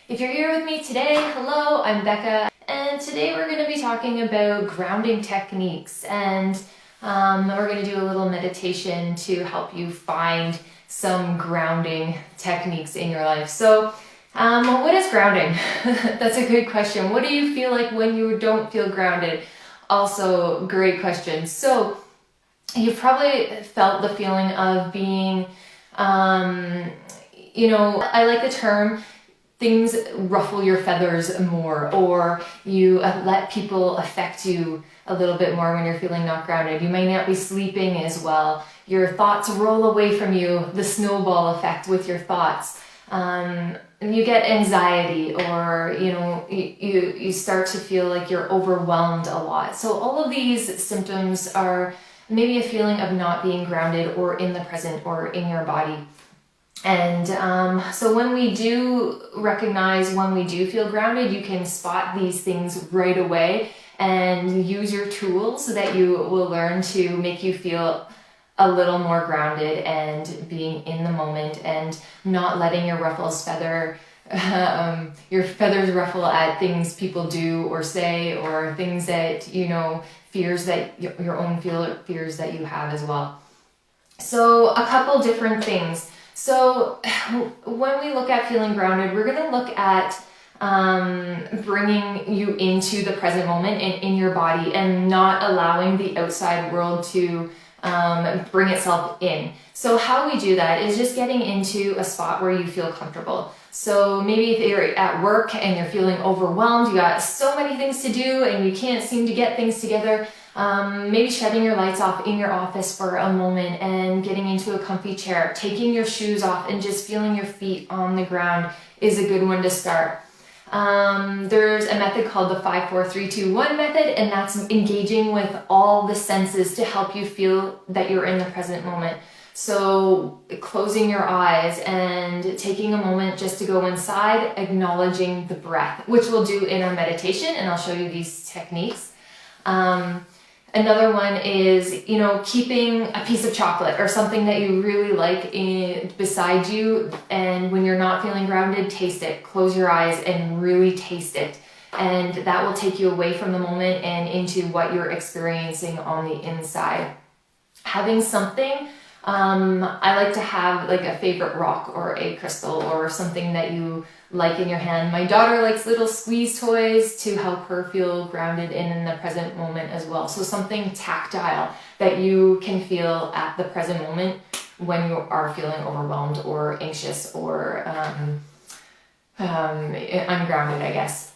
If you're here with me today, hello, I'm Becca, and today we're going to be talking about grounding techniques, and we're going to do a little meditation to help you find some grounding techniques in your life. So, what is grounding? That's a good question. What do you feel like when you don't feel grounded? Also, great question. So, you've probably felt the feeling of being, I like the term, things ruffle your feathers more, or you let people affect you a little bit more when you're feeling not grounded. You might not be sleeping as well. Your thoughts roll away from you, the snowball effect with your thoughts. And you get anxiety, or you start to feel like you're overwhelmed a lot. So all of these symptoms are maybe a feeling of not being grounded or in the present or in your body. And so when we do recognize when we do feel grounded, you can spot these things right away and use your tools that you will learn to make you feel a little more grounded and being in the moment and not letting your your feathers ruffle at things people do or say, or things that, fears that your own fears that you have as well. So a couple different things. So when we look at feeling grounded, we're going to look at bringing you into the present moment and in your body, and not allowing the outside world to bring itself in. So how we do that is just getting into a spot where you feel comfortable. So maybe if you're at work and you're feeling overwhelmed, you got so many things to do and you can't seem to get things together, maybe shutting your lights off in your office for a moment and getting into a comfy chair, taking your shoes off and just feeling your feet on the ground is a good one to start. There's a method called the 5-4-3-2-1 method, and that's engaging with all the senses to help you feel that you're in the present moment. So closing your eyes and taking a moment just to go inside, acknowledging the breath, which we'll do in our meditation, and I'll show you these techniques. Another one is, keeping a piece of chocolate or something that you really like beside you, and when you're not feeling grounded, taste it. Close your eyes and really taste it. And that will take you away from the moment and into what you're experiencing on the inside. Having something, I like to have like a favorite rock or a crystal or something that you like in your hand. My daughter likes little squeeze toys to help her feel grounded and in the present moment as well. So something tactile that you can feel at the present moment when you are feeling overwhelmed or anxious or ungrounded, I guess.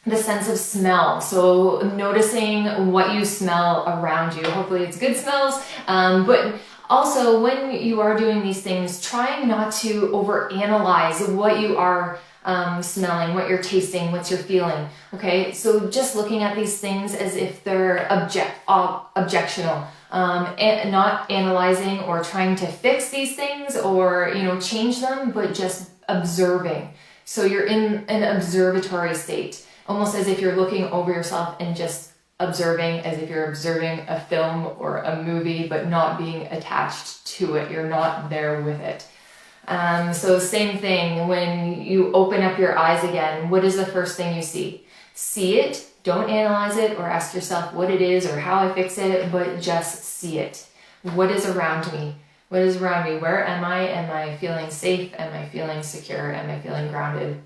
The sense of smell. So noticing what you smell around you. Hopefully it's good smells, but also, when you are doing these things, trying not to overanalyze what you are smelling, what you're tasting, what you're feeling. Okay, so just looking at these things as if they're objectional, and not analyzing or trying to fix these things or change them, but just observing. So you're in an observatory state, almost as if you're looking over yourself and just observing, as if you're observing a film or a movie, but not being attached to it. You're not there with it. So same thing, when you open up your eyes again, what is the first thing you see? See it, don't analyze it or ask yourself what it is or how I fix it, but just see it. What is around me? What is around me? Where am I? Am I feeling safe? Am I feeling secure? Am I feeling grounded?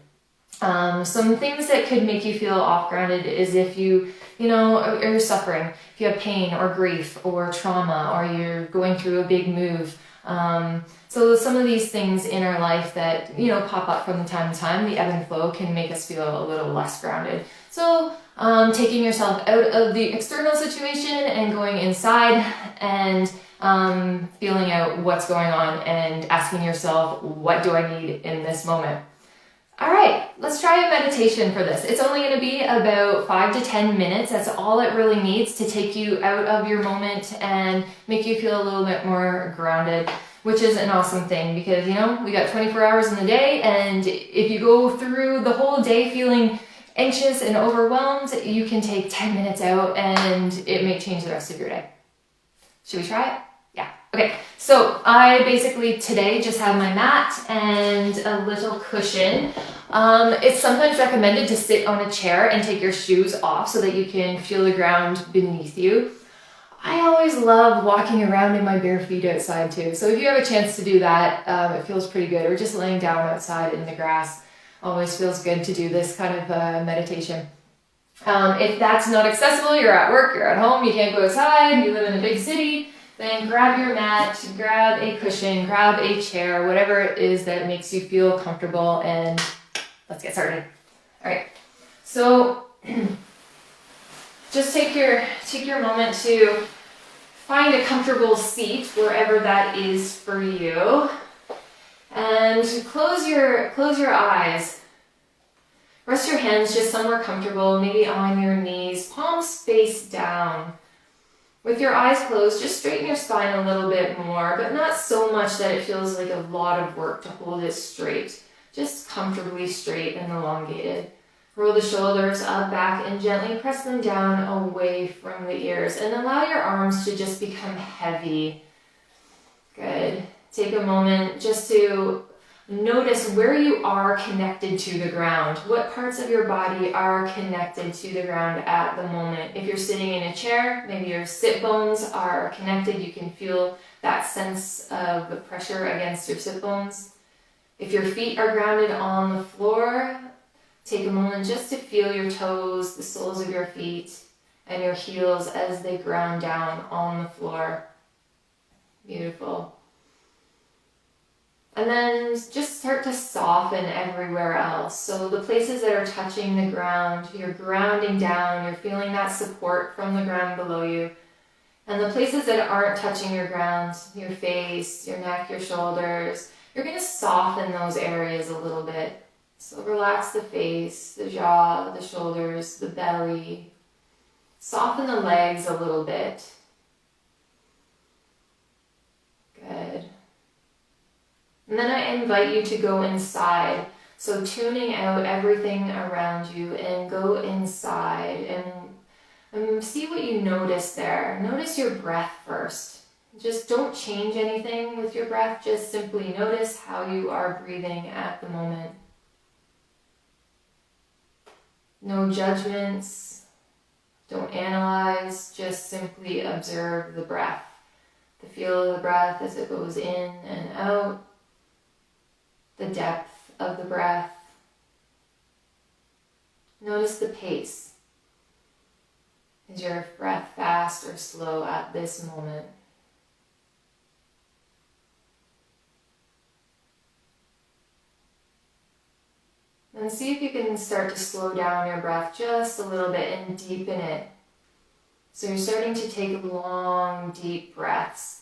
Some things that could make you feel off-grounded is if you're suffering, if you have pain or grief or trauma, or you're going through a big move. So some of these things in our life that, pop up from time to time, the ebb and flow can make us feel a little less grounded. So, taking yourself out of the external situation and going inside and feeling out what's going on and asking yourself, what do I need in this moment? All right, let's try a meditation for this. It's only going to be about 5 to 10 minutes. That's all it really needs to take you out of your moment and make you feel a little bit more grounded, which is an awesome thing because, we got 24 hours in the day, and if you go through the whole day feeling anxious and overwhelmed, you can take 10 minutes out and it may change the rest of your day. Should we try it? Yeah. Okay, So I basically today just have my mat and a little cushion. It's sometimes recommended to sit on a chair and take your shoes off so that you can feel the ground beneath you. I always love walking around in my bare feet outside too. So if you have a chance to do that, it feels pretty good. Or just laying down outside in the grass always feels good to do this kind of meditation. If that's not accessible, you're at work, you're at home, you can't go outside, you live in a big city, then grab your mat, grab a cushion, grab a chair, whatever it is that makes you feel comfortable, and let's get started. All right, so just take your moment to find a comfortable seat wherever that is for you, and close your eyes. Rest your hands just somewhere comfortable, maybe on your knees, palms face down. With your eyes closed, just straighten your spine a little bit more, but not so much that it feels like a lot of work to hold it straight. Just comfortably straight and elongated. Roll the shoulders up, back, and gently press them down away from the ears. And allow your arms to just become heavy. Good. Take a moment just to notice where you are connected to the ground. What parts of your body are connected to the ground at the moment? If you're sitting in a chair, maybe your sit bones are connected. You can feel that sense of pressure against your sit bones. If your feet are grounded on the floor, take a moment just to feel your toes, the soles of your feet, and your heels as they ground down on the floor. Beautiful. And then just start to soften everywhere else. So the places that are touching the ground, you're grounding down, you're feeling that support from the ground below you. And the places that aren't touching your ground, your face, your neck, your shoulders, you're going to soften those areas a little bit. So relax the face, the jaw, the shoulders, the belly. Soften the legs a little bit. Good. And then I invite you to go inside. So tuning out everything around you and go inside and see what you notice there. Notice your breath first. Just don't change anything with your breath. Just simply notice how you are breathing at the moment. No judgments. Don't analyze. Just simply observe the breath. The feel of the breath as it goes in and out. The depth of the breath. Notice the pace. Is your breath fast or slow at this moment? And see if you can start to slow down your breath just a little bit and deepen it. So you're starting to take long, deep breaths.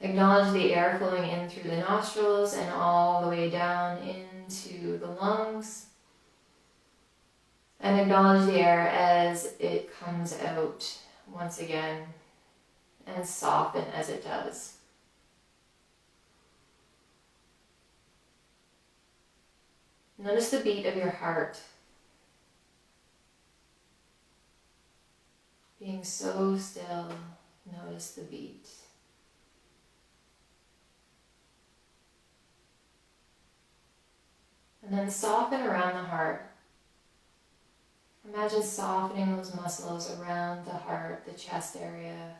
Acknowledge the air flowing in through the nostrils and all the way down into the lungs. And acknowledge the air as it comes out once again and soften as it does. Notice the beat of your heart. Being so still, notice the beat. And then soften around the heart. Imagine softening those muscles around the heart, the chest area.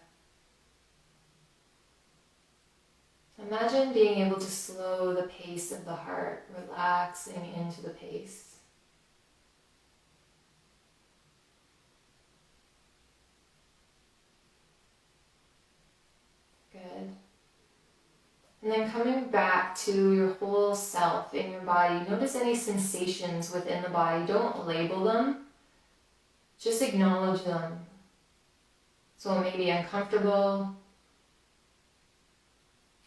Imagine being able to slow the pace of the heart, relaxing into the pace. Good. And then coming back to your whole self in your body, notice any sensations within the body. Don't label them, just acknowledge them. So it may be uncomfortable,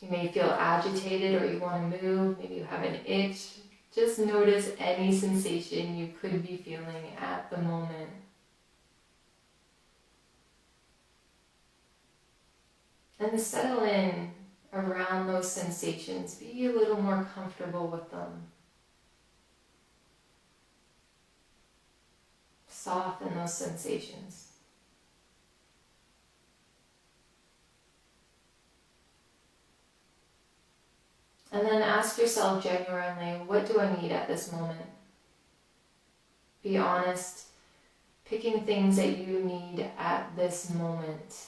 you may feel agitated or you want to move, maybe you have an itch. Just notice any sensation you could be feeling at the moment. And settle in around those sensations. Be a little more comfortable with them. Soften those sensations. ask yourself genuinely, what do I need at this moment? Be honest, picking things that you need at this moment.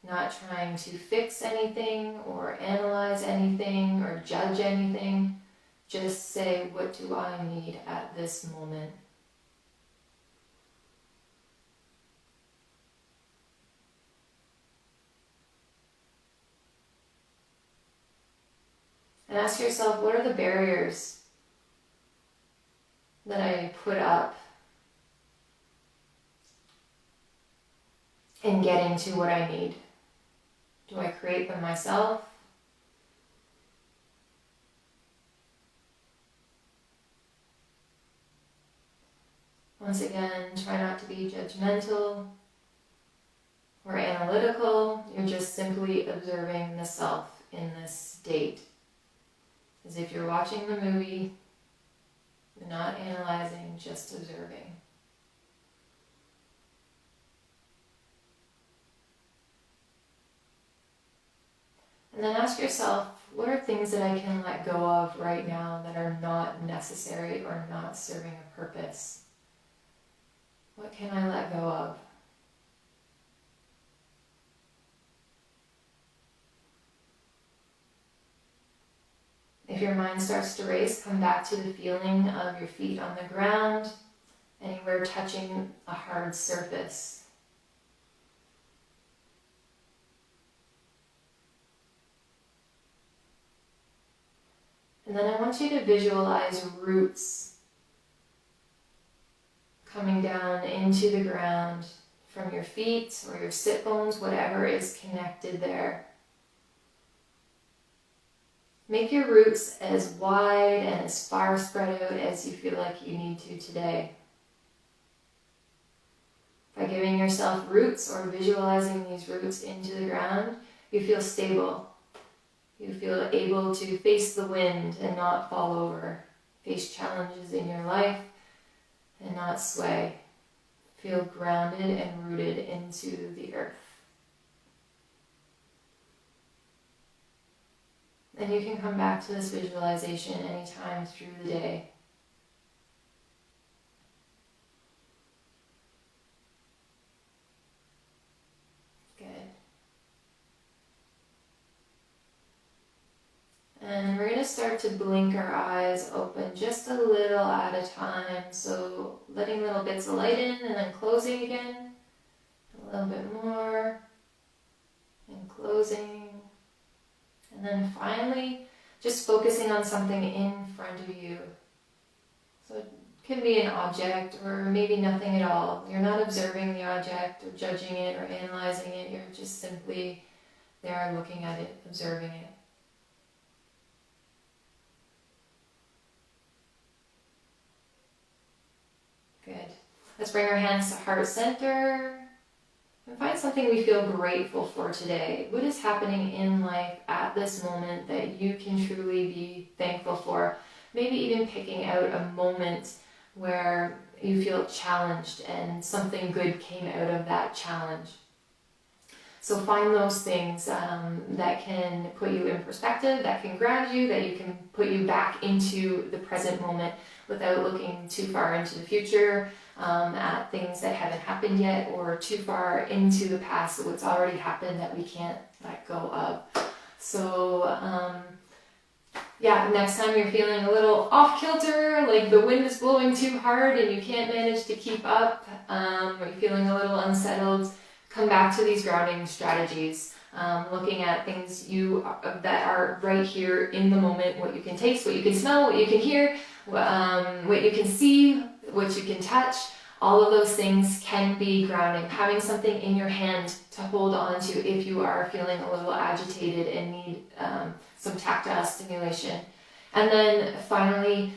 Not trying to fix anything or analyze anything or judge anything. Just say, what do I need at this moment? And ask yourself, what are the barriers that I put up in getting to what I need? Do I create them myself? Once again, try not to be judgmental or analytical. You're just simply observing the self in this state. As if you're watching the movie, you're not analyzing, just observing. And then ask yourself, what are things that I can let go of right now that are not necessary or not serving a purpose? What can I let go of? If your mind starts to race, come back to the feeling of your feet on the ground, anywhere touching a hard surface. And then I want you to visualize roots coming down into the ground from your feet or your sit bones, whatever is connected there. Make your roots as wide and as far spread out as you feel like you need to today. By giving yourself roots or visualizing these roots into the ground, you feel stable. You feel able to face the wind and not fall over, face challenges in your life and not sway. Feel grounded and rooted into the earth. And you can come back to this visualization anytime through the day. Good. And we're going to start to blink our eyes open just a little at a time. So letting little bits of light in and then closing again. A little bit more. And closing. And then finally, just focusing on something in front of you. So it can be an object or maybe nothing at all. You're not observing the object or judging it or analyzing it. You're just simply there looking at it, observing it. Good. Let's bring our hands to heart center. And find something we feel grateful for today. What is happening in life at this moment that you can truly be thankful for? Maybe even picking out a moment where you feel challenged and something good came out of that challenge. So find those things that can put you in perspective, that can ground you, that you can put you back into the present moment without looking too far into the future, at things that haven't happened yet, or too far into the past, what's already happened that we can't let go of. So next time you're feeling a little off kilter, like the wind is blowing too hard and you can't manage to keep up, or you're feeling a little unsettled, come back to these grounding strategies. Looking at things that are right here in the moment, what you can taste, what you can smell, what you can hear, what you can see, what you can touch. All of those things can be grounding. Having something in your hand to hold on to if you are feeling a little agitated and need some tactile stimulation. And then finally,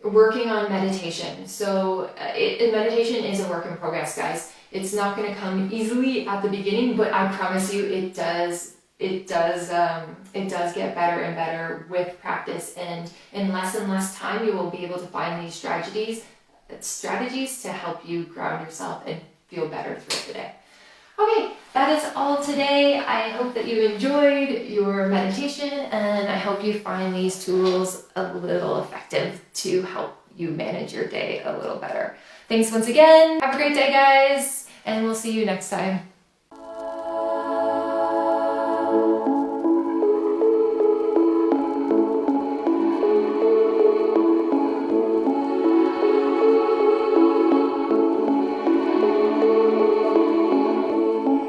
working on meditation. So meditation is a work in progress, guys. It's not going to come easily at the beginning, but I promise you it does get better and better with practice, and in less and less time you will be able to find these strategies to help you ground yourself and feel better throughout the day. Okay, that is all today. I hope that you enjoyed your meditation, and I hope you find these tools a little effective to help you manage your day a little better. Thanks once again. Have a great day, guys, and we'll see you next time.